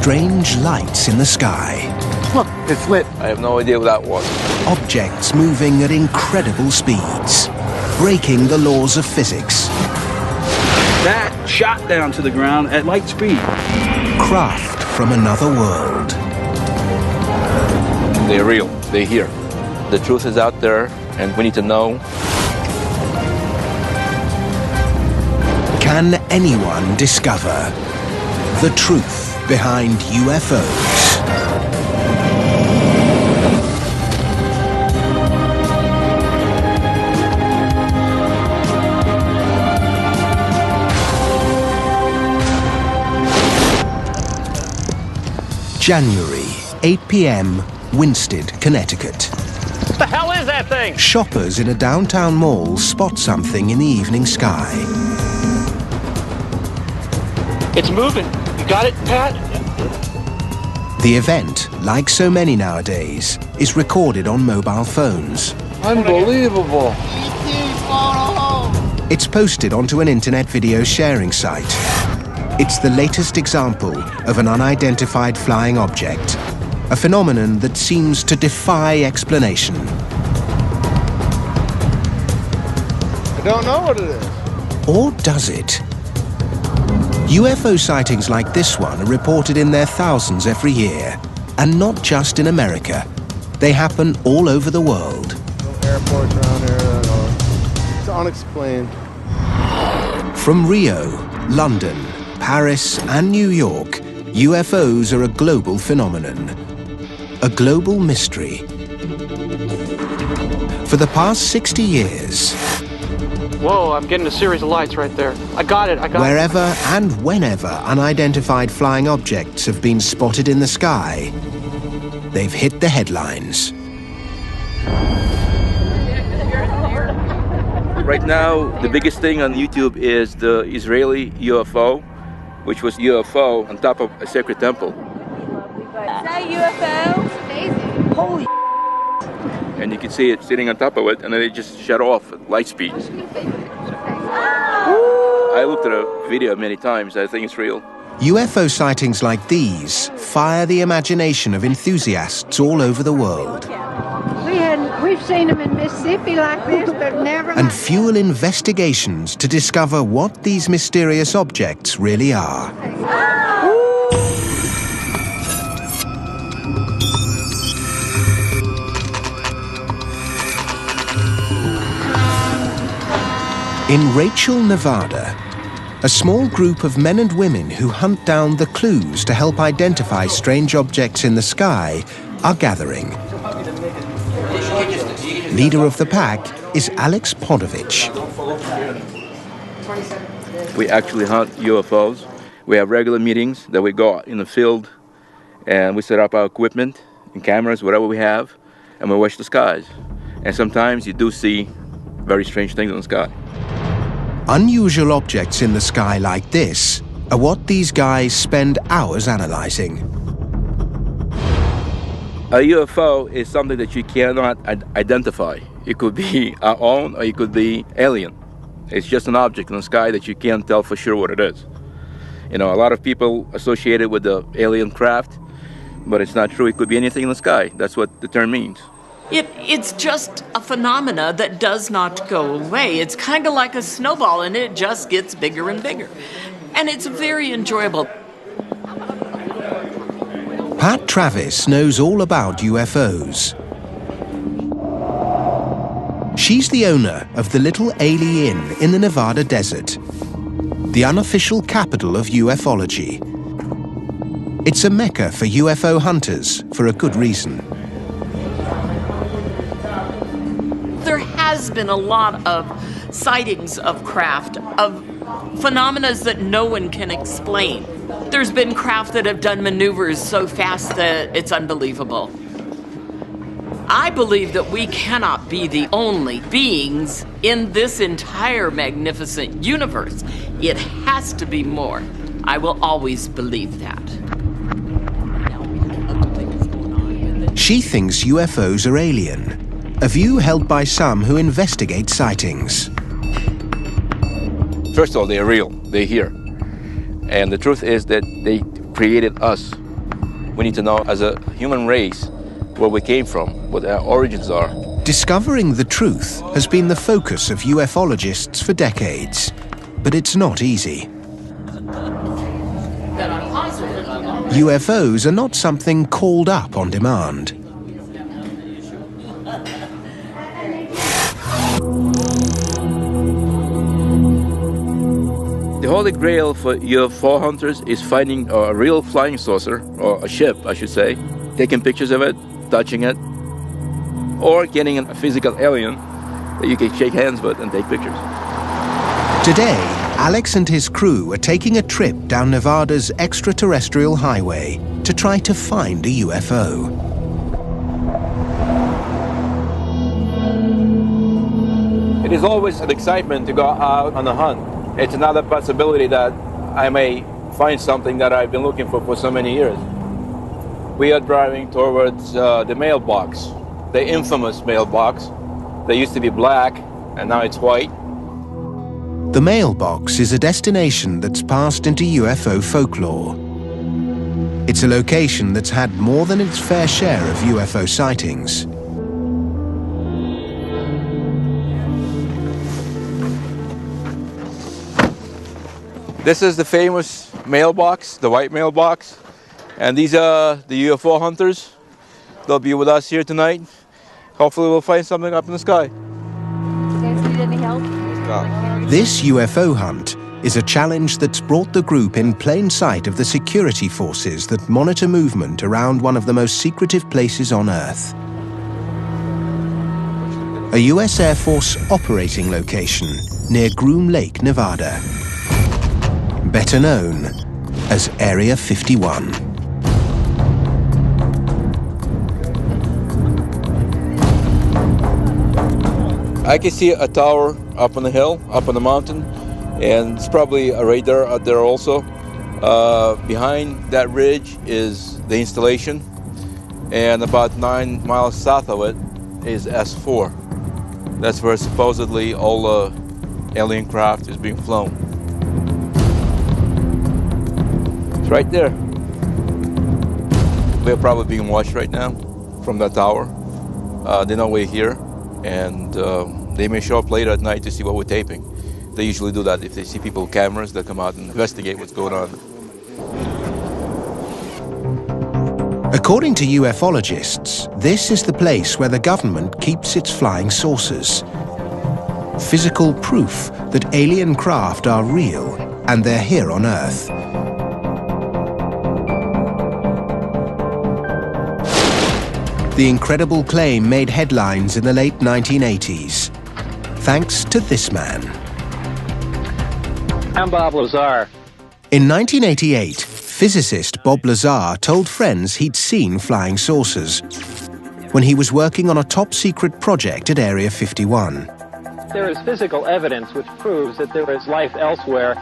strange lights in the sky. Look, it's lit. I have no idea what that was. Objects moving at incredible speeds, breaking the laws of physics. That shot down to the ground at light speed. Craft from another world. They're real. They're here. The truth is out there, and we need to know. Can anyone discover the truth behind UFOs? January, 8 p.m., Winsted, Connecticut. What the hell is that thing? Shoppers in a downtown mall spot something in the evening sky. It's moving. You got it, Pat? The event, like so many nowadays, is recorded on mobile phones. Unbelievable. It's posted onto an internet video sharing site. It's the latest example of an unidentified flying object, a phenomenon that seems to defy explanation. I don't know what it is. Or does it? UFO sightings like this one are reported in their thousands every year, and not just in America. They happen all over the world. No airports around here at all. It's unexplained. From Rio, London, Paris, and New York, UFOs are a global phenomenon, a global mystery. For the past 60 years, Whoa, I'm getting a series of lights right there. I got it. wherever and whenever unidentified flying objects have been spotted in the sky, they've hit the headlines. Right now, the biggest thing on YouTube is the Israeli UFO, which was UFO on top of a sacred temple. Is that UFO? It's amazing. Holy. And you can see it sitting on top of it, and then it just shut off at light speed. I looked at a video many times. I think it's real. UFO sightings like these fire the imagination of enthusiasts all over the world We've seen them in Mississippi like this, but never. and fuel investigations to discover what these mysterious objects really are. In Rachel, Nevada, a small group of men and women who hunt down the clues to help identify strange objects in the sky are gathering. Leader of the pack is Alex Podovich. We actually hunt UFOs. We have regular meetings that we go out in the field, and we set up our equipment and cameras, whatever we have, and we watch the skies. And sometimes you do see very strange things in the sky. Unusual objects in the sky like this are what these guys spend hours analyzing. A UFO is something that you cannot identify. It could be our own, or it could be alien. It's just an object in the sky that you can't tell for sure what it is. You know, a lot of people associate it with the alien craft, but it's not true. It could be anything in the sky. That's what the term means. It's just a phenomena that does not go away. It's kind of like a snowball, and it just gets bigger and bigger. And it's very enjoyable. Pat Travis knows all about UFOs. She's the owner of the Little Ailey Inn in the Nevada desert, the unofficial capital of ufology. It's a mecca for UFO hunters for a good reason. There has been a lot of sightings of craft, of phenomena that no one can explain. There's been craft that have done maneuvers so fast that it's unbelievable. I believe that we cannot be the only beings in this entire magnificent universe. It has to be more. I will always believe that. She thinks UFOs are alien, a view held by some who investigate sightings. First of all, they're real. They're here. And the truth is that they created us. We need to know as a human race where we came from, what our origins are. Discovering the truth has been the focus of ufologists for decades, but it's not easy. UFOs are not something called up on demand. The holy grail for UFO hunters is finding a real flying saucer, or a ship, I should say, taking pictures of it, touching it, or getting a physical alien that you can shake hands with and take pictures. Today, Alex and his crew are taking a trip down Nevada's extraterrestrial highway to try to find a UFO. It is always an excitement to go out on a hunt. It's another possibility that I may find something that I've been looking for so many years. We are driving towards the mailbox, the infamous mailbox. They used to be black, and now it's white. The mailbox is a destination that's passed into UFO folklore. It's a location that's had more than its fair share of UFO sightings. This is the famous mailbox, the white mailbox. And these are the UFO hunters. They'll be with us here tonight. Hopefully we'll find something up in the sky. You guys need any help? This UFO hunt is a challenge that's brought the group in plain sight of the security forces that monitor movement around one of the most secretive places on Earth. A US Air Force operating location near Groom Lake, Nevada. Better known as Area 51. I can see a tower up on the hill, up on the mountain, and it's probably a radar out there also. Behind that ridge is the installation, and about 9 miles south of it is S4. That's where supposedly all the alien craft is being flown. It's right there. We're probably being watched right now from that tower. They know we're here, and they may show up later at night to see what we're taping. They usually do that if they see people with cameras. They'll come out and investigate what's going on. According to ufologists, this is the place where the government keeps its flying saucers. Physical proof that alien craft are real and they're here on Earth. The incredible claim made headlines in the late 1980s, thanks to this man. I'm Bob Lazar. In 1988, physicist Bob Lazar told friends he'd seen flying saucers when he was working on a top-secret project at Area 51. There is physical evidence which proves that there is life elsewhere.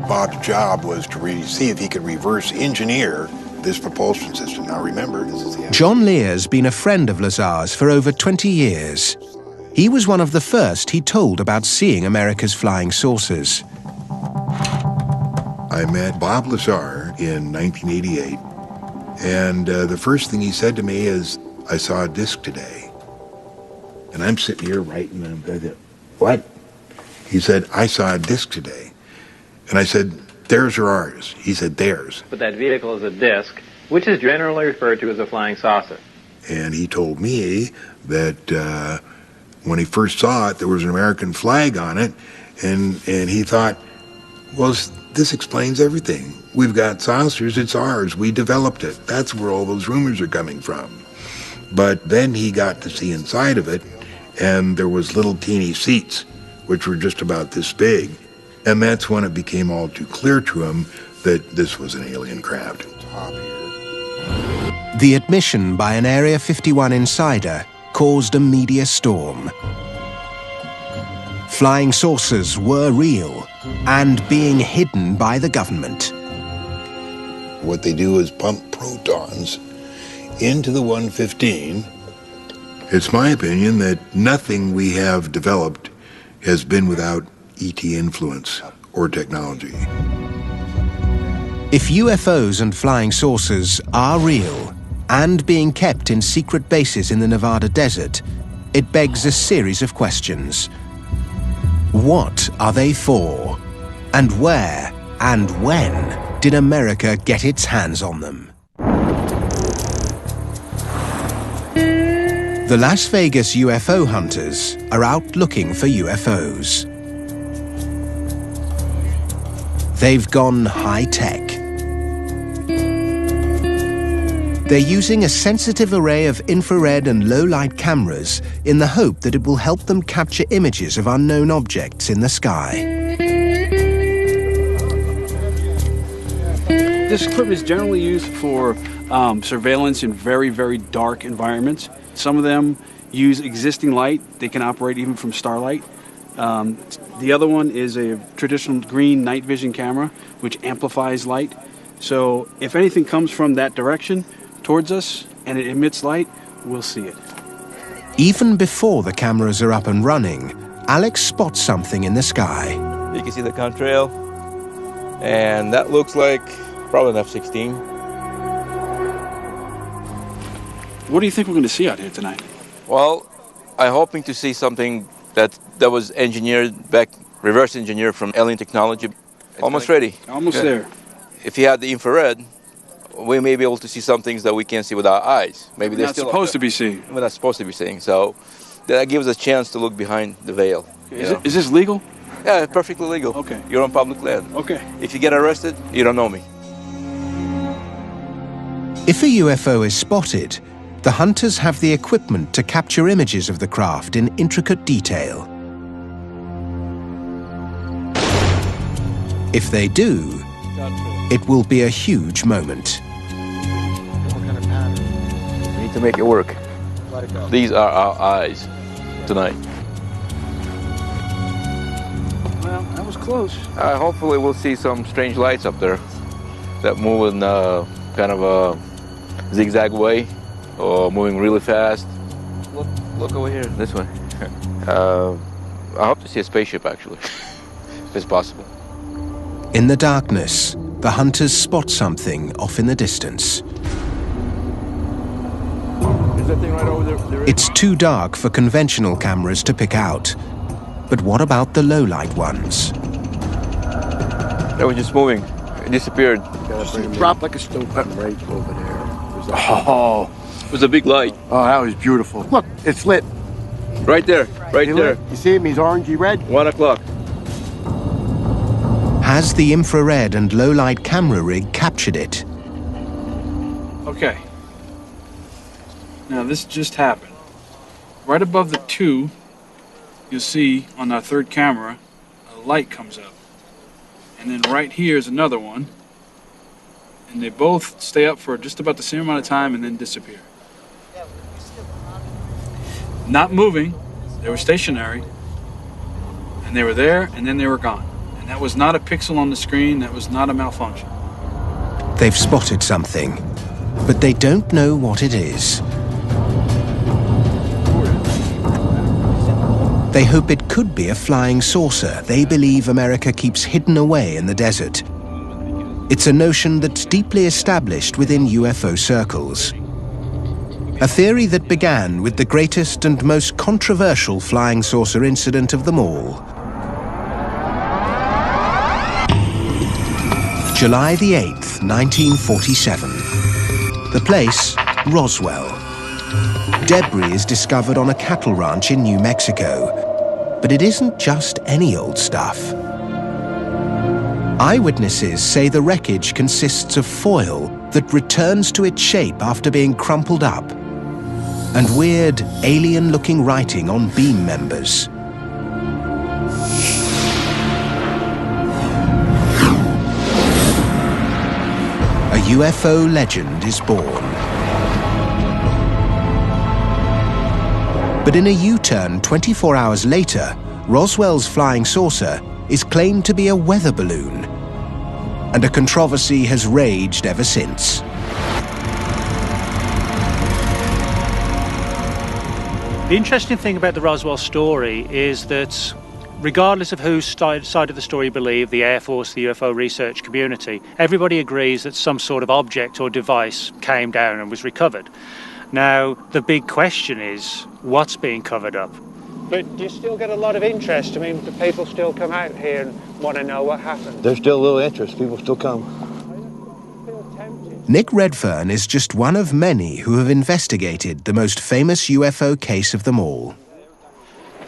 Bob's job was to see if he could reverse engineer this propulsion system. Now remember, this is the... John Lear's been a friend of Lazar's for over 20 years. He was one of the first he told about seeing America's flying saucers. I met Bob Lazar in 1988, and the first thing he said to me is, "I saw a disc today." And I'm sitting here writing, and I said, "What?" He said, "I saw a disc today." And I said, "Theirs or ours?" He said, "Theirs." But that vehicle is a disc, which is generally referred to as a flying saucer. And he told me that when he first saw it, there was an American flag on it, and he thought, well, this explains everything. We've got saucers, it's ours, we developed it. That's where all those rumors are coming from. But then he got to see inside of it, and there was little teeny seats, which were just about this big. And that's when it became all too clear to him that this was an alien craft. The admission by an Area 51 insider caused a media storm. Flying saucers were real and being hidden by the government. What they do is pump protons into the 115. It's my opinion that nothing we have developed has been without ET influence or technology. If UFOs and flying saucers are real and being kept in secret bases in the Nevada desert, it begs a series of questions. What are they for? And where and when did America get its hands on them? The Las Vegas UFO hunters are out looking for UFOs. They've gone high-tech. They're using a sensitive array of infrared and low-light cameras in the hope that it will help them capture images of unknown objects in the sky. This equipment is generally used for surveillance in very, very dark environments. Some of them use existing light. They can operate even from starlight. The other one is a traditional green night vision camera, which amplifies light. So if anything comes from that direction towards us and it emits light, we'll see it. Even before the cameras are up and running, Alex spots something in the sky. You can see the contrail, and that looks like probably an F-16. What do you think we're going to see out here tonight? Well, I'm hoping to see something that was engineered back, reverse engineered from alien technology. Almost ready. Almost there. If you had the infrared, we may be able to see some things that we can't see with our eyes. Maybe they're not still supposed to be seen. We're not supposed to be seeing. So that gives us a chance to look behind the veil. Is this legal? Yeah, perfectly legal. Okay. You're on public land. Okay. If you get arrested, you don't know me. If a UFO is spotted, the hunters have the equipment to capture images of the craft in intricate detail. If they do, it will be a huge moment. We need to make it work. These are our eyes tonight. Well, that was close. Hopefully we'll see some strange lights up there that move in kind of a zigzag way or moving really fast. Look over here, this way. I hope to see a spaceship actually, if it's possible. In the darkness, the hunters spot something off in the distance. Is that thing right over there? It's too dark for conventional cameras to pick out. But what about the low-light ones? That was just moving. It disappeared. Dropped like a stone right over there. Oh, it was a big light. Oh, that was beautiful. Look, it's lit. Right there, right there. You see him? He's orangey red. 1 o'clock. Has the infrared and low-light camera rig captured it? Okay. Now this just happened. Right above the 2, you'll see on our third camera, a light comes up. And then right here is another one. And they both stay up for just about the same amount of time and then disappear. Not moving, they were stationary. And they were there and then they were gone. And that was not a pixel on the screen, that was not a malfunction. They've spotted something, but they don't know what it is. They hope it could be a flying saucer they believe America keeps hidden away in the desert. It's a notion that's deeply established within UFO circles. A theory that began with the greatest and most controversial flying saucer incident of them all. July the 8th, 1947. The place, Roswell. Debris is discovered on a cattle ranch in New Mexico, but it isn't just any old stuff. Eyewitnesses say the wreckage consists of foil that returns to its shape after being crumpled up, and weird, alien-looking writing on beam members. A UFO legend is born. But in a U-turn 24 hours later, Roswell's flying saucer is claimed to be a weather balloon, and a controversy has raged ever since. The interesting thing about the Roswell story is that regardless of whose side of the story you believe, the Air Force, the UFO research community, everybody agrees that some sort of object or device came down and was recovered. Now, the big question is, what's being covered up? But do you still get a lot of interest? I mean, do people still come out here and want to know what happened? There's still a little interest. People still come. Nick Redfern is just one of many who have investigated the most famous UFO case of them all.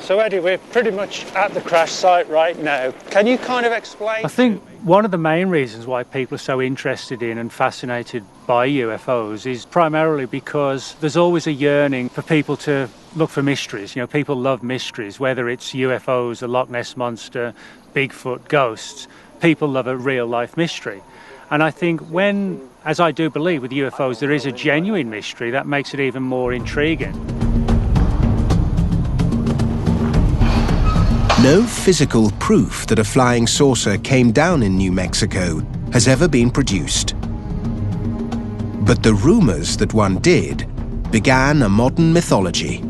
So Eddie, we're pretty much at the crash site right now. Can you kind of explain? I think one of the main reasons why people are so interested in and fascinated by UFOs is primarily because there's always a yearning for people to look for mysteries. You know, people love mysteries, whether it's UFOs, the Loch Ness Monster, Bigfoot, ghosts. People love a real-life mystery. And I think when, as I do believe with UFOs, there is a genuine mystery, that makes it even more intriguing. No physical proof that a flying saucer came down in New Mexico has ever been produced. But the rumors that one did began a modern mythology.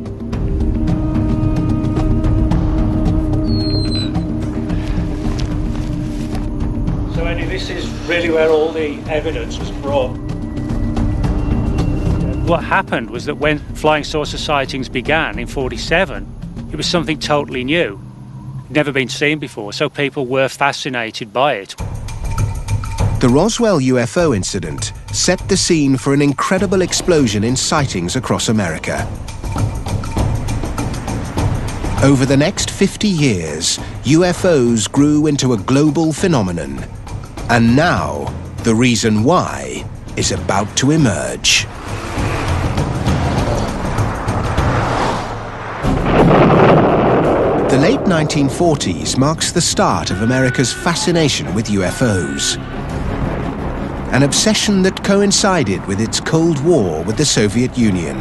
So Eddie, this is really where all the evidence was brought. What happened was that when flying saucer sightings began in '47, it was something totally new. Never been seen before, so people were fascinated by it. The Roswell UFO incident set the scene for an incredible explosion in sightings across America. Over the next 50 years, UFOs grew into a global phenomenon. And now, the reason why is about to emerge. The late 1940s marks the start of America's fascination with UFOs. An obsession that coincided with its Cold War with the Soviet Union.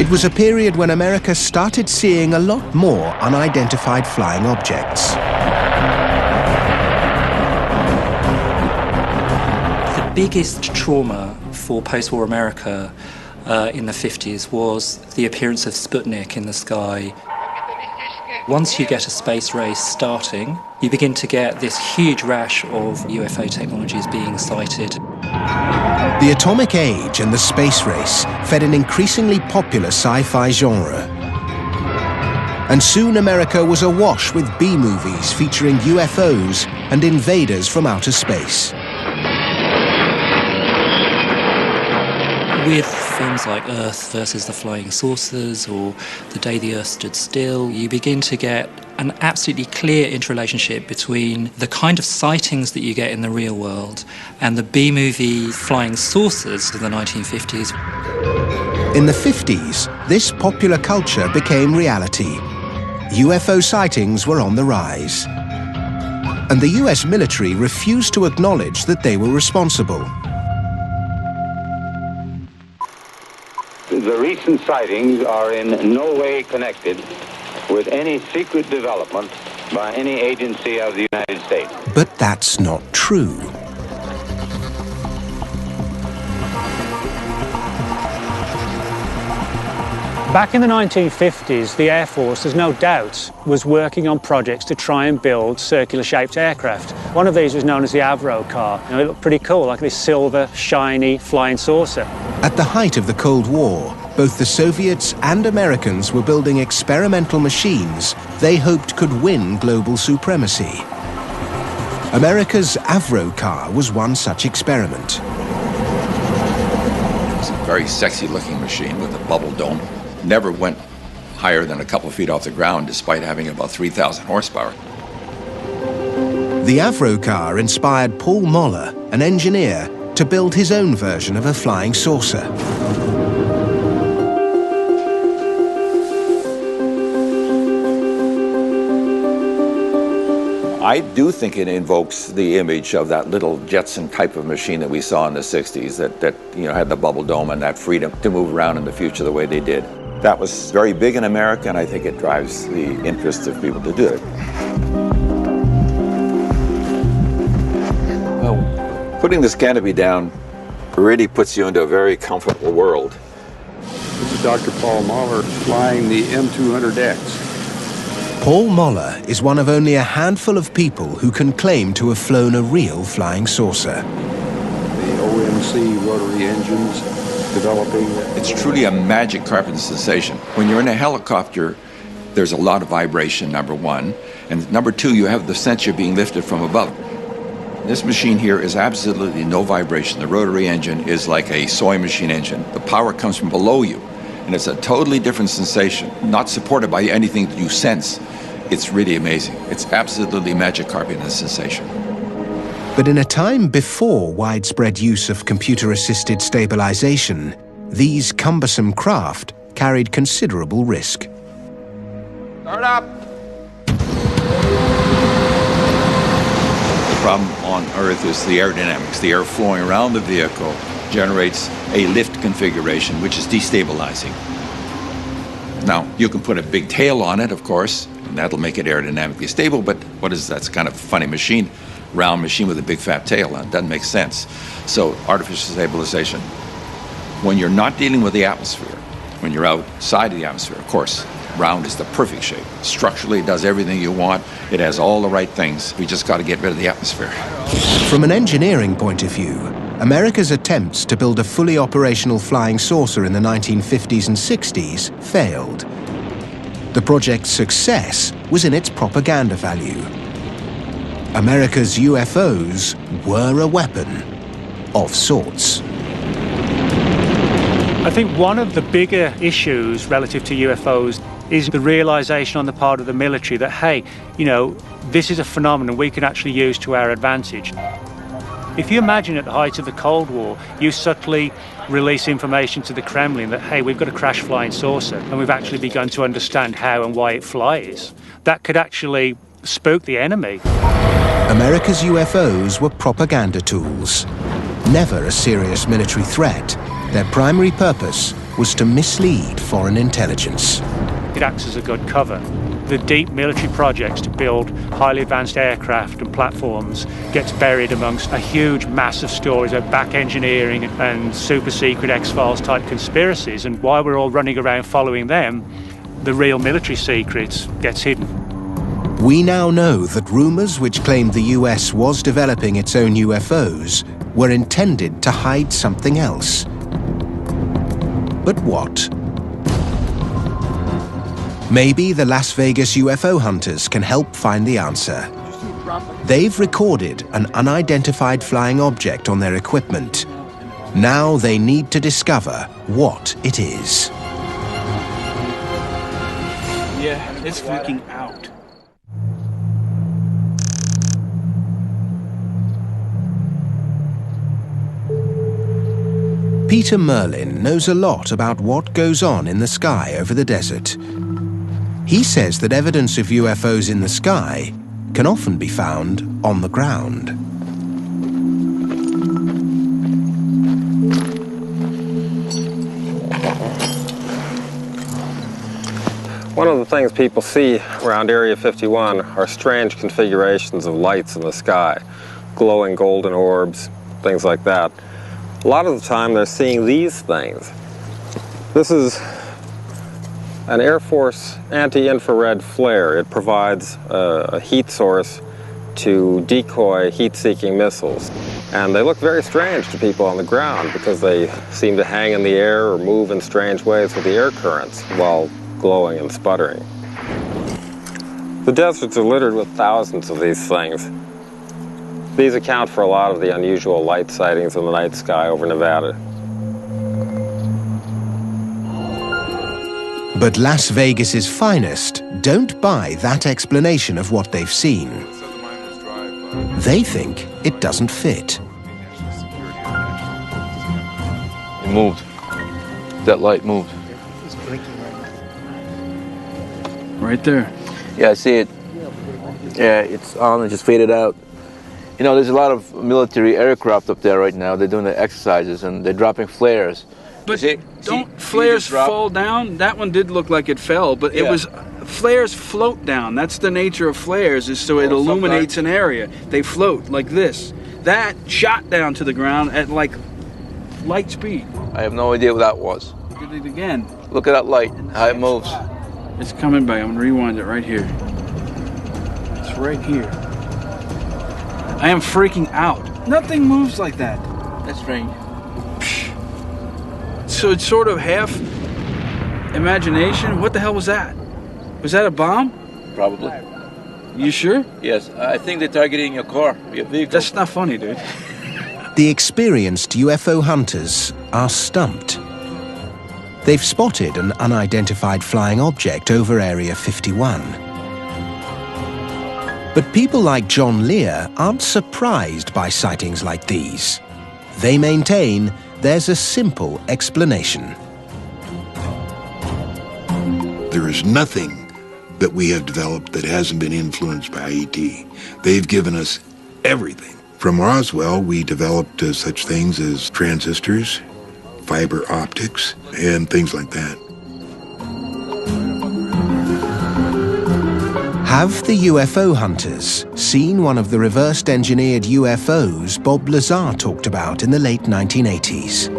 It was a period when America started seeing a lot more unidentified flying objects. The biggest trauma for post-war America in the 50s was the appearance of Sputnik in the sky. Once you get a space race starting, you begin to get this huge rash of UFO technologies being sighted. The atomic age and the space race fed an increasingly popular sci-fi genre. And soon America was awash with B-movies featuring UFOs and invaders from outer space. With films like Earth versus the Flying Saucers or The Day the Earth Stood Still, you begin to get an absolutely clear interrelationship between the kind of sightings that you get in the real world and the B-movie flying saucers of the 1950s. In the 50s, this popular culture became reality. UFO sightings were on the rise. And the US military refused to acknowledge that they were responsible. The recent sightings are in no way connected with any secret development by any agency of the United States. But that's not true. Back in the 1950s, the Air Force, there's no doubt, was working on projects to try and build circular-shaped aircraft. One of these was known as the Avro car. You know, it looked pretty cool, like this silver, shiny, flying saucer. At the height of the Cold War, both the Soviets and Americans were building experimental machines they hoped could win global supremacy. America's Avro car was one such experiment. It's a very sexy-looking machine with a bubble dome. Never went higher than a couple feet off the ground, despite having about 3,000 horsepower. The Avro car inspired Paul Moller, an engineer, to build his own version of a flying saucer. I do think it invokes the image of that little Jetson type of machine that we saw in the 60s that had the bubble dome and that freedom to move around in the future the way they did. That was very big in America, and I think it drives the interest of people to do it. Well, putting this canopy down really puts you into a very comfortable world. Dr. Paul Mahler flying the M200X. Paul Moller is one of only a handful of people who can claim to have flown a real flying saucer. The OMC rotary engines developing. It's truly a magic carpet sensation. When you're in a helicopter, there's a lot of vibration, number one. And number two, you have the sense you're being lifted from above. This machine here is absolutely no vibration. The rotary engine is like a sewing machine engine. The power comes from below you. And it's a totally different sensation, not supported by anything that you sense. It's really amazing. It's absolutely magic carpet sensation. But in a time before widespread use of computer-assisted stabilization, these cumbersome craft carried considerable risk. Start up! The problem on Earth is the aerodynamics. The air flowing around the vehicle generates a lift configuration, which is destabilizing. Now, you can put a big tail on it, of course, and that'll make it aerodynamically stable, but what is that? It's kind of a funny machine, round machine with a big fat tail on it. Doesn't make sense. So, artificial stabilization. When you're not dealing with the atmosphere, when you're outside of the atmosphere, of course, round is the perfect shape. Structurally, it does everything you want. It has all the right things. We just got to get rid of the atmosphere. From an engineering point of view, America's attempts to build a fully operational flying saucer in the 1950s and 60s failed. The project's success was in its propaganda value. America's UFOs were a weapon of sorts. I think one of the bigger issues relative to UFOs is the realization on the part of the military that, hey, you know, this is a phenomenon we can actually use to our advantage. If you imagine at the height of the Cold War, you subtly release information to the Kremlin that, hey, we've got a crash flying saucer and we've actually begun to understand how and why it flies. That could actually spook the enemy. America's UFOs were propaganda tools. Never a serious military threat, their primary purpose was to mislead foreign intelligence. It acts as a good cover. The deep military projects to build highly advanced aircraft and platforms gets buried amongst a huge mass of stories of back engineering and super secret X-Files type conspiracies, and while we're all running around following them, the real military secrets gets hidden. We now know that rumors which claimed the US was developing its own UFOs were intended to hide something else. But what? Maybe the Las Vegas UFO hunters can help find the answer. They've recorded an unidentified flying object on their equipment. Now they need to discover what it is. Yeah, it's freaking out. Peter Merlin knows a lot about what goes on in the sky over the desert. He says that evidence of UFOs in the sky can often be found on the ground. One of the things people see around Area 51 are strange configurations of lights in the sky, glowing golden orbs, things like that. A lot of the time they're seeing these things. This is an Air Force anti-infrared flare. It provides a heat source to decoy heat-seeking missiles. And they look very strange to people on the ground because they seem to hang in the air or move in strange ways with the air currents while glowing and sputtering. The deserts are littered with thousands of these things. These account for a lot of the unusual light sightings in the night sky over Nevada. But Las Vegas's finest don't buy that explanation of what they've seen. They think it doesn't fit. It moved. That light moved. It's blinking right there. Yeah, I see it. Yeah, it's on and just faded out. You know, there's a lot of military aircraft up there right now. They're doing the exercises and they're dropping flares. But don't flares fall down? That one did look like it fell, but it was flares float down. That's the nature of flares, is so it illuminates an area. They float like this. That shot down to the ground at like light speed. I have no idea what that was. Did it again. Look at that light, how it moves. It's coming back. I'm gonna rewind it right here. It's right here. I am freaking out. Nothing moves like that. That's strange. So it's sort of half imagination. What the hell was that? Was that a bomb? Probably. You sure? Yes, I think they're targeting your car, your vehicle. That's not funny, dude. The experienced UFO hunters are stumped. They've spotted an unidentified flying object over Area 51. But people like John Lear aren't surprised by sightings like these. They maintain there's a simple explanation. There is nothing that we have developed that hasn't been influenced by ET. They've given us everything. From Roswell, we developed such things as transistors, fiber optics, and things like that. Have the UFO hunters seen one of the reversed engineered UFOs Bob Lazar talked about in the late 1980s?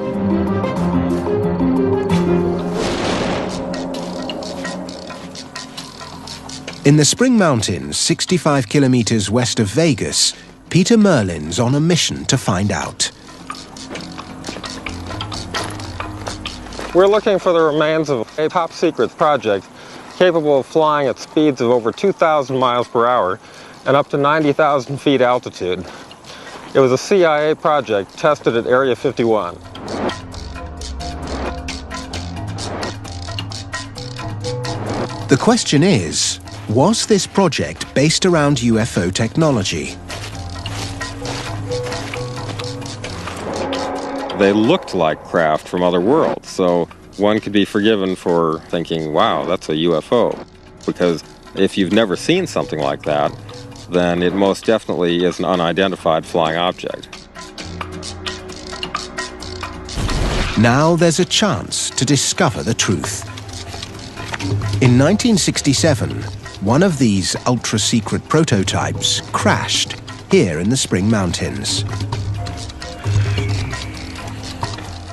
In the Spring Mountains, 65 kilometers west of Vegas, Peter Merlin's on a mission to find out. We're looking for the remains of a top-secret project capable of flying at speeds of over 2,000 miles per hour and up to 90,000 feet altitude. It was a CIA project tested at Area 51. The question is, was this project based around UFO technology? They looked like craft from other worlds, so one could be forgiven for thinking, wow, that's a UFO. Because if you've never seen something like that, then it most definitely is an unidentified flying object. Now there's a chance to discover the truth. In 1967, one of these ultra-secret prototypes crashed here in the Spring Mountains.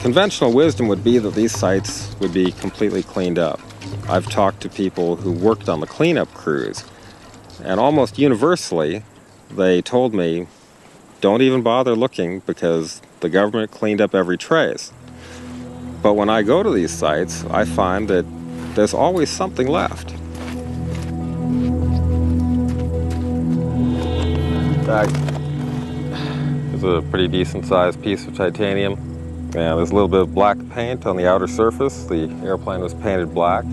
Conventional wisdom would be that these sites would be completely cleaned up. I've talked to people who worked on the cleanup crews, and almost universally, they told me, don't even bother looking because the government cleaned up every trace. But when I go to these sites, I find that there's always something left. That is a pretty decent-sized piece of titanium. Yeah, there's a little bit of black paint on the outer surface. The airplane was painted black.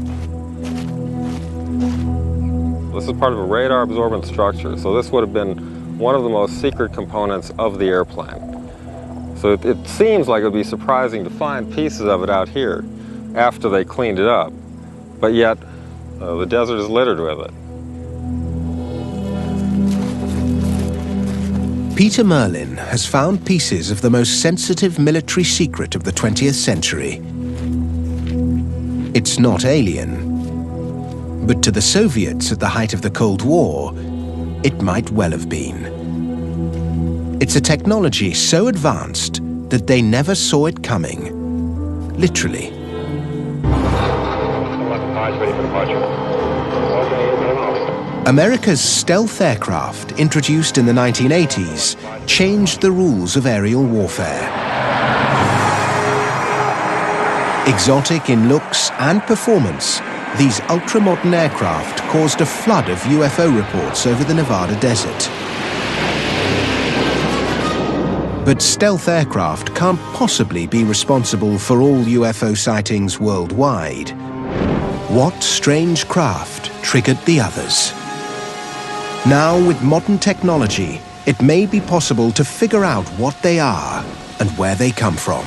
This is part of a radar-absorbent structure, so this would have been one of the most secret components of the airplane. So it seems like it would be surprising to find pieces of it out here after they cleaned it up, but yet the desert is littered with it. Peter Merlin has found pieces of the most sensitive military secret of the 20th century. It's not alien, but to the Soviets at the height of the Cold War, it might well have been. It's a technology so advanced that they never saw it coming, literally. America's stealth aircraft, introduced in the 1980s, changed the rules of aerial warfare. Exotic in looks and performance, these ultra-modern aircraft caused a flood of UFO reports over the Nevada desert. But stealth aircraft can't possibly be responsible for all UFO sightings worldwide. What strange craft triggered the others? Now, with modern technology, it may be possible to figure out what they are and where they come from.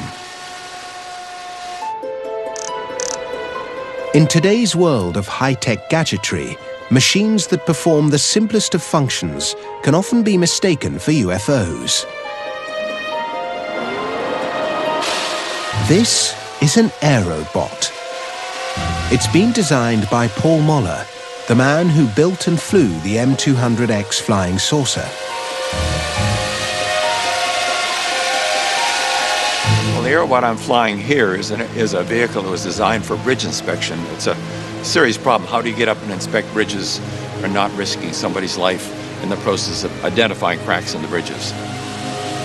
In today's world of high-tech gadgetry, machines that perform the simplest of functions can often be mistaken for UFOs. This is an aerobot. It's been designed by Paul Moller, the man who built and flew the M200X flying saucer. Well, the Here, what I'm flying here is a vehicle that was designed for bridge inspection. It's a serious problem. How do you get up and inspect bridges and not risking somebody's life in the process of identifying cracks in the bridges?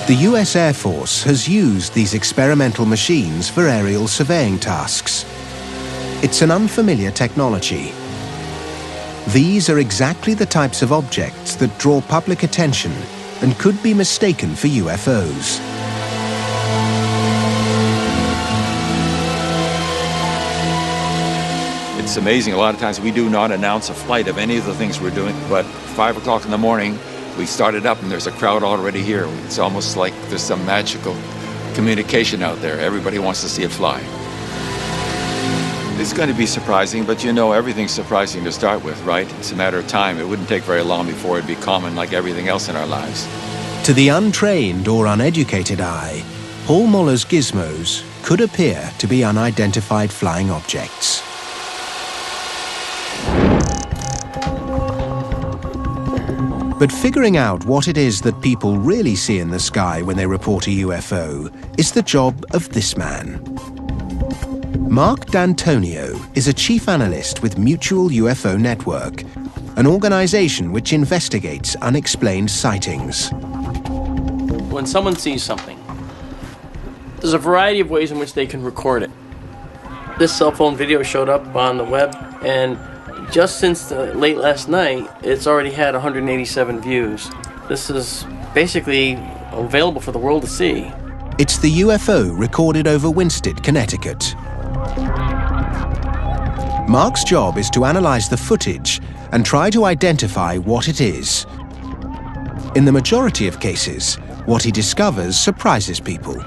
The US Air Force has used these experimental machines for aerial surveying tasks. It's an unfamiliar technology. These are exactly the types of objects that draw public attention and could be mistaken for UFOs. It's amazing. A lot of times we do not announce a flight of any of the things we're doing, but 5 o'clock in the morning, we started up and there's a crowd already here. It's almost like there's some magical communication out there. Everybody wants to see it fly. It's going to be surprising, but you know everything's surprising to start with, right? It's a matter of time. It wouldn't take very long before it'd be common like everything else in our lives. To the untrained or uneducated eye, Paul Muller's gizmos could appear to be unidentified flying objects. But figuring out what it is that people really see in the sky when they report a UFO is the job of this man. Mark D'Antonio is a chief analyst with Mutual UFO Network, an organization which investigates unexplained sightings. When someone sees something, there's a variety of ways in which they can record it. This cell phone video showed up on the web, and just since late last night, it's already had 187 views. This is basically available for the world to see. It's the UFO recorded over Winsted, Connecticut. Mark's job is to analyze the footage and try to identify what it is. In the majority of cases, what he discovers surprises people.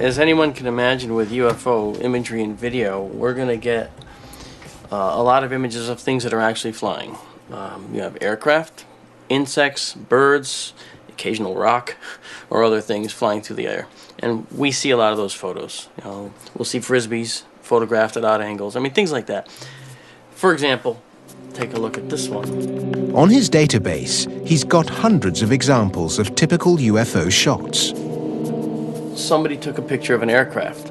As anyone can imagine with UFO imagery and video, we're going to get a lot of images of things that are actually flying. You have aircraft, insects, birds, occasional rock, or other things flying through the air. And we see a lot of those photos. You know, we'll see frisbees photographed at odd angles. I mean, things like that. For example, take a look at this one. On his database, he's got hundreds of examples of typical UFO shots. Somebody took a picture of an aircraft,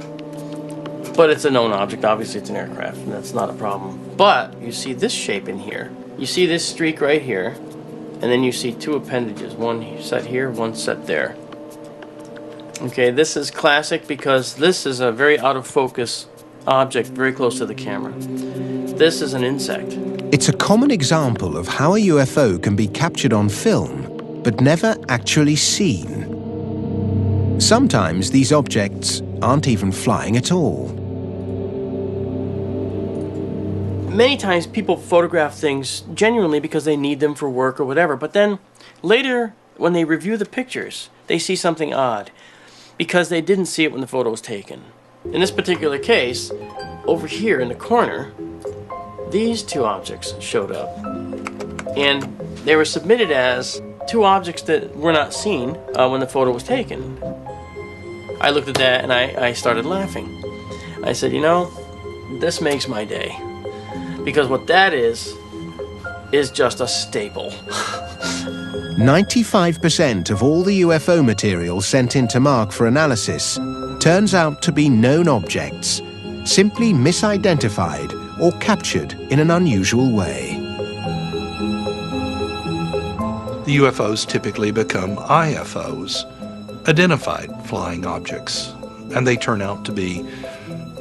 but it's a known object. Obviously it's an aircraft, and that's not a problem. But you see this shape in here. You see this streak right here, and then you see two appendages, one set here, one set there. Okay, this is classic because this is a very out of focus object very close to the camera. This is an insect. It's a common example of how a UFO can be captured on film, but never actually seen. Sometimes these objects aren't even flying at all. Many times people photograph things genuinely because they need them for work or whatever, but then later when they review the pictures, they see something odd because they didn't see it when the photo was taken. In this particular case, over here in the corner, these two objects showed up, and they were submitted as two objects that were not seen when the photo was taken. I looked at that and I started laughing. I said, you know, this makes my day. Because what that is just a staple. 95% of all the UFO material sent into Mark for analysis turns out to be known objects, simply misidentified or captured in an unusual way. The UFOs typically become IFOs, identified flying objects, and they turn out to be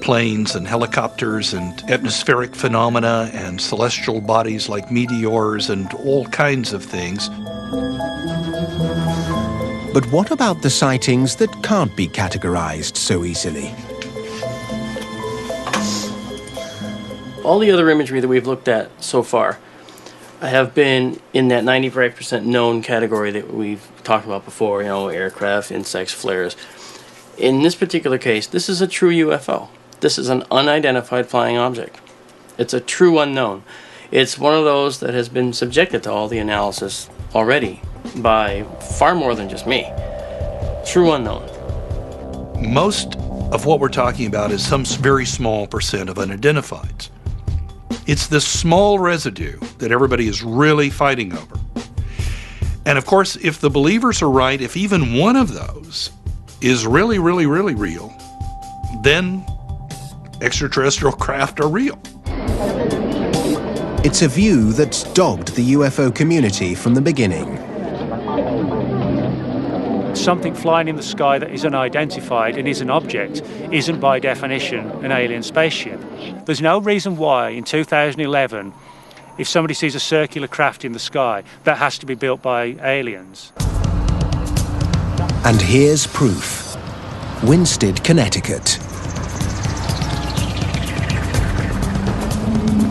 planes and helicopters and atmospheric phenomena and celestial bodies like meteors and all kinds of things. But what about the sightings that can't be categorized so easily? All the other imagery that we've looked at so far have been in that 95% known category that we've talked about before, you know, aircraft, insects, flares. In this particular case, this is a true UFO. This is an unidentified flying object. It's a true unknown. It's one of those that has been subjected to all the analysis already by far more than just me. True unknown. Most of what we're talking about is some very small percent of unidentifieds. It's this small residue that everybody is really fighting over. And of course, if the believers are right, if even one of those is really, really, really real, then extraterrestrial craft are real. It's a view that's dogged the UFO community from the beginning. Something flying in the sky that is unidentified and is an object isn't by definition an alien spaceship. There's no reason why in 2011, if somebody sees a circular craft in the sky, that has to be built by aliens. And here's proof. Winsted, Connecticut.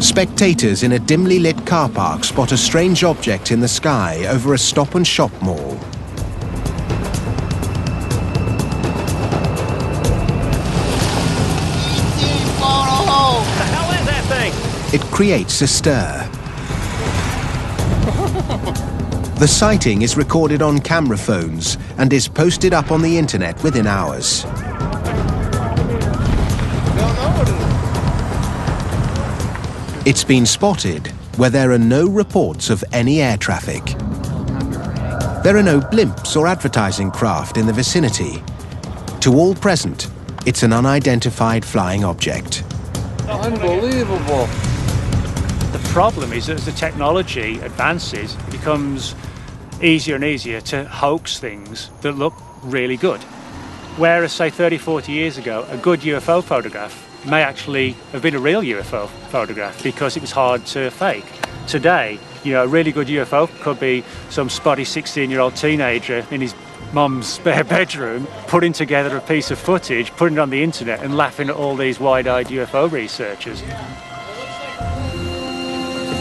Spectators in a dimly lit car park spot a strange object in the sky over a Stop and Shop mall. What the hell is that thing? It creates a stir. The sighting is recorded on camera phones and is posted up on the internet within hours. It's been spotted where there are no reports of any air traffic. There are no blimps or advertising craft in the vicinity. To all present, it's an unidentified flying object. Unbelievable. The problem is that as the technology advances, it becomes easier and easier to hoax things that look really good. Whereas, say, 30, 40 years ago, a good UFO photograph may actually have been a real UFO photograph because it was hard to fake. Today, you know, a really good UFO could be some spotty 16-year-old teenager in his mum's spare bedroom putting together a piece of footage, putting it on the internet and laughing at all these wide-eyed UFO researchers. 50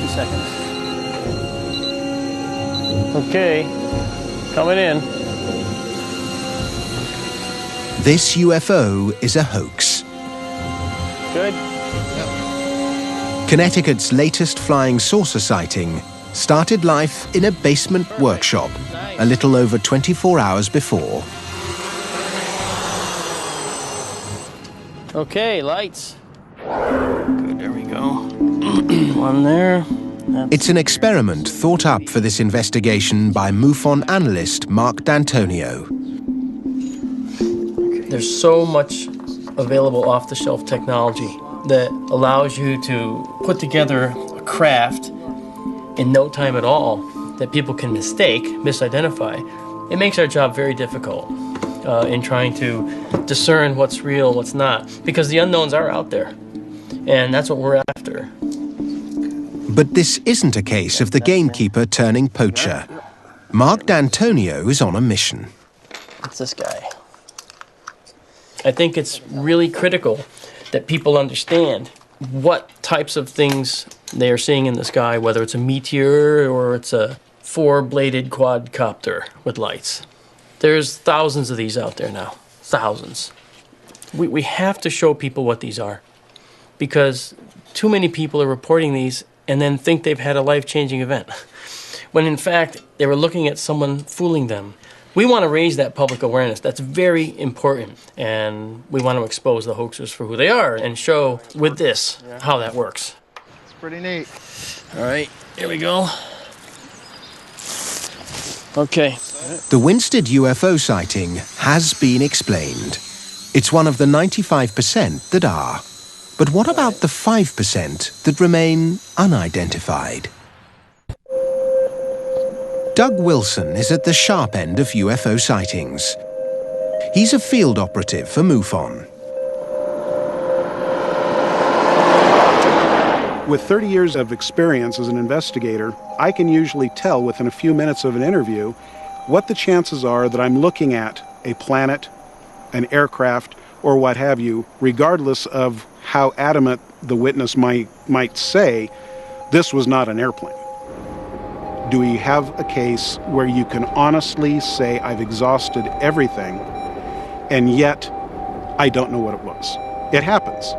seconds. Okay, coming in. This UFO is a hoax. Good. Connecticut's latest flying saucer sighting started life in a basement workshop a little over 24 hours before. Okay, lights. Good, there we go. One there. It's an experiment thought up for this investigation by MUFON analyst Mark D'Antonio. There's so much available off-the-shelf technology that allows you to put together a craft in no time at all that people can misidentify. It makes our job very difficult in trying to discern what's real, what's not, because the unknowns are out there, and that's what we're after. But this isn't a case of the gamekeeper turning poacher. Mark D'Antonio is on a mission. It's this guy. I think it's really critical that people understand what types of things they are seeing in the sky, whether it's a meteor or it's a four-bladed quadcopter with lights. There's thousands of these out there now, thousands. We have to show people what these are because too many people are reporting these and then think they've had a life-changing event, when in fact they were looking at someone fooling them. We want to raise that public awareness. That's very important. And we want to expose the hoaxers for who they are and show with this how that works. It's pretty neat. All right, here we go. Okay. The Winsted UFO sighting has been explained. It's one of the 95% that are. But what about the 5% that remain unidentified? Doug Wilson is at the sharp end of UFO sightings. He's a field operative for MUFON. With 30 years of experience as an investigator, I can usually tell within a few minutes of an interview what the chances are that I'm looking at a planet, an aircraft, or what have you, regardless of how adamant the witness might say this was not an airplane. Do we have a case where you can honestly say I've exhausted everything and yet I don't know what it was? It happens.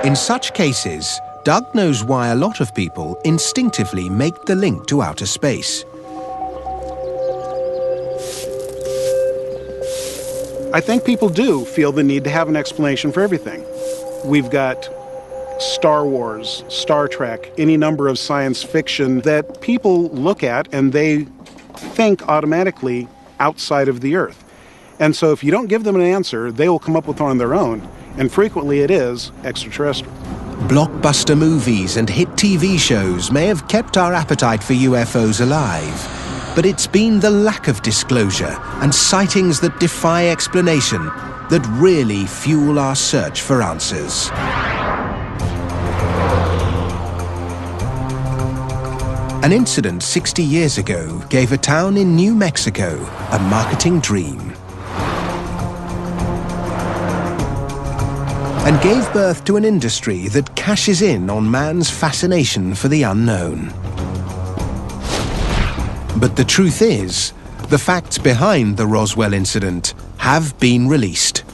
In such cases, Doug knows why a lot of people instinctively make the link to outer space. I think people do feel the need to have an explanation for everything. We've got Star Wars, Star Trek, any number of science fiction that people look at and they think automatically outside of the Earth. And so if you don't give them an answer, they will come up with one on their own, and frequently it is extraterrestrial. Blockbuster movies and hit TV shows may have kept our appetite for UFOs alive, but it's been the lack of disclosure and sightings that defy explanation that really fuel our search for answers. An incident 60 years ago gave a town in New Mexico a marketing dream and gave birth to an industry that cashes in on man's fascination for the unknown. But the truth is, the facts behind the Roswell incident have been released.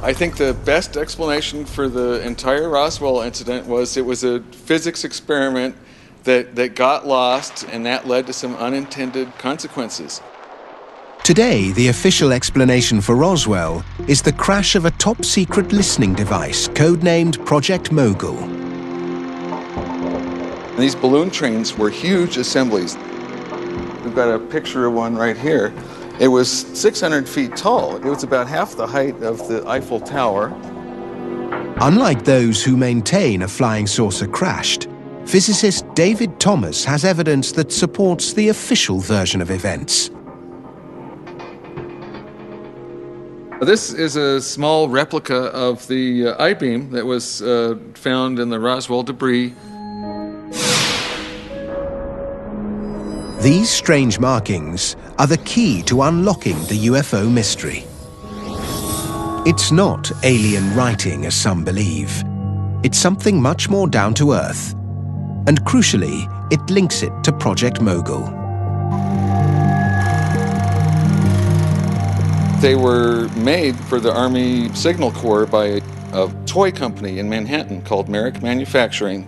I think the best explanation for the entire Roswell incident was it was a physics experiment that got lost, and that led to some unintended consequences. Today, the official explanation for Roswell is the crash of a top-secret listening device codenamed Project Mogul. These balloon trains were huge assemblies. We've got a picture of one right here. It was 600 feet tall. It was about half the height of the Eiffel Tower. Unlike those who maintain a flying saucer crashed, physicist David Thomas has evidence that supports the official version of events. This is a small replica of the I-beam that was found in the Roswell debris. These strange markings are the key to unlocking the UFO mystery. It's not alien writing, as some believe. It's something much more down to earth. And crucially, it links it to Project Mogul. They were made for the Army Signal Corps by a toy company in Manhattan called Merrick Manufacturing.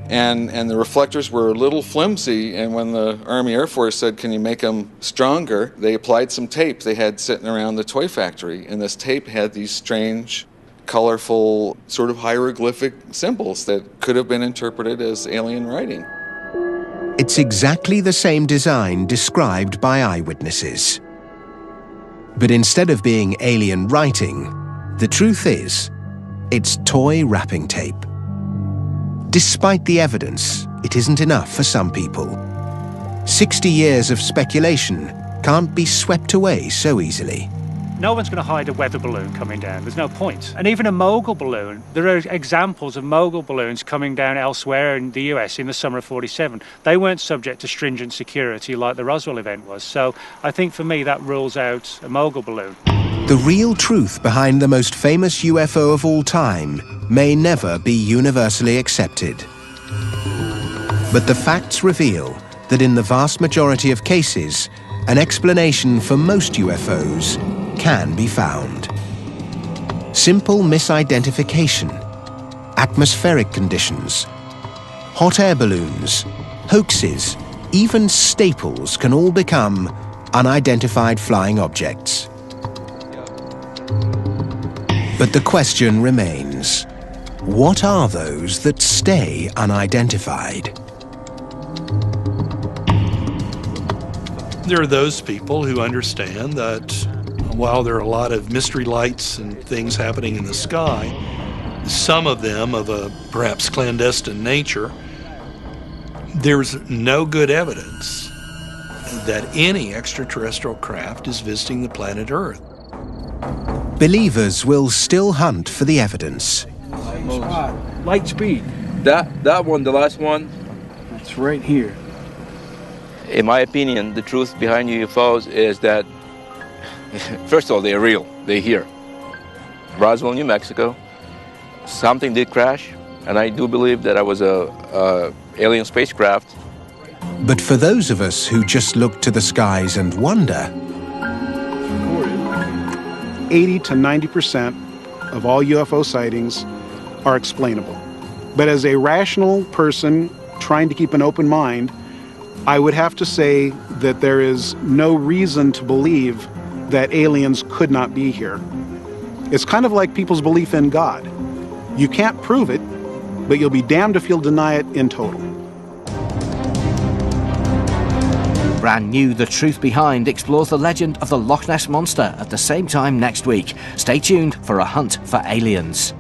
And the reflectors were a little flimsy, and when the Army Air Force said, can you make them stronger, they applied some tape they had sitting around the toy factory, and this tape had these strange, colorful, sort of hieroglyphic symbols that could have been interpreted as alien writing. It's exactly the same design described by eyewitnesses. But instead of being alien writing, the truth is, it's toy wrapping tape. Despite the evidence, it isn't enough for some people. 60 years of speculation can't be swept away so easily. No one's going to hide a weather balloon coming down. There's no point. And even a mogul balloon, there are examples of mogul balloons coming down elsewhere in the US in the summer of '47. They weren't subject to stringent security like the Roswell event was. So I think for me that rules out a mogul balloon. The real truth behind the most famous UFO of all time may never be universally accepted. But the facts reveal that in the vast majority of cases, an explanation for most UFOs can be found. Simple misidentification, atmospheric conditions, hot air balloons, hoaxes, even staples can all become unidentified flying objects. But the question remains, what are those that stay unidentified? There are those people who understand that while there are a lot of mystery lights and things happening in the sky, some of them of a perhaps clandestine nature, there's no good evidence that any extraterrestrial craft is visiting the planet Earth. Believers will still hunt for the evidence. Light speed. That one, the last one, It's right here. in my opinion, the truth behind UFOs is that, first of all, they're real. They're here. Roswell, New Mexico. Something did crash, and I do believe that I was a alien spacecraft. But for those of us who just look to the skies and wonder, 80 to 90% of all UFO sightings are explainable. But as a rational person trying to keep an open mind, I would have to say that there is no reason to believe that aliens could not be here. It's kind of like people's belief in God. You can't prove it, but you'll be damned if you'll deny it in total. Brand new The Truth Behind explores the legend of the Loch Ness Monster at the same time next week. Stay tuned for a hunt for aliens.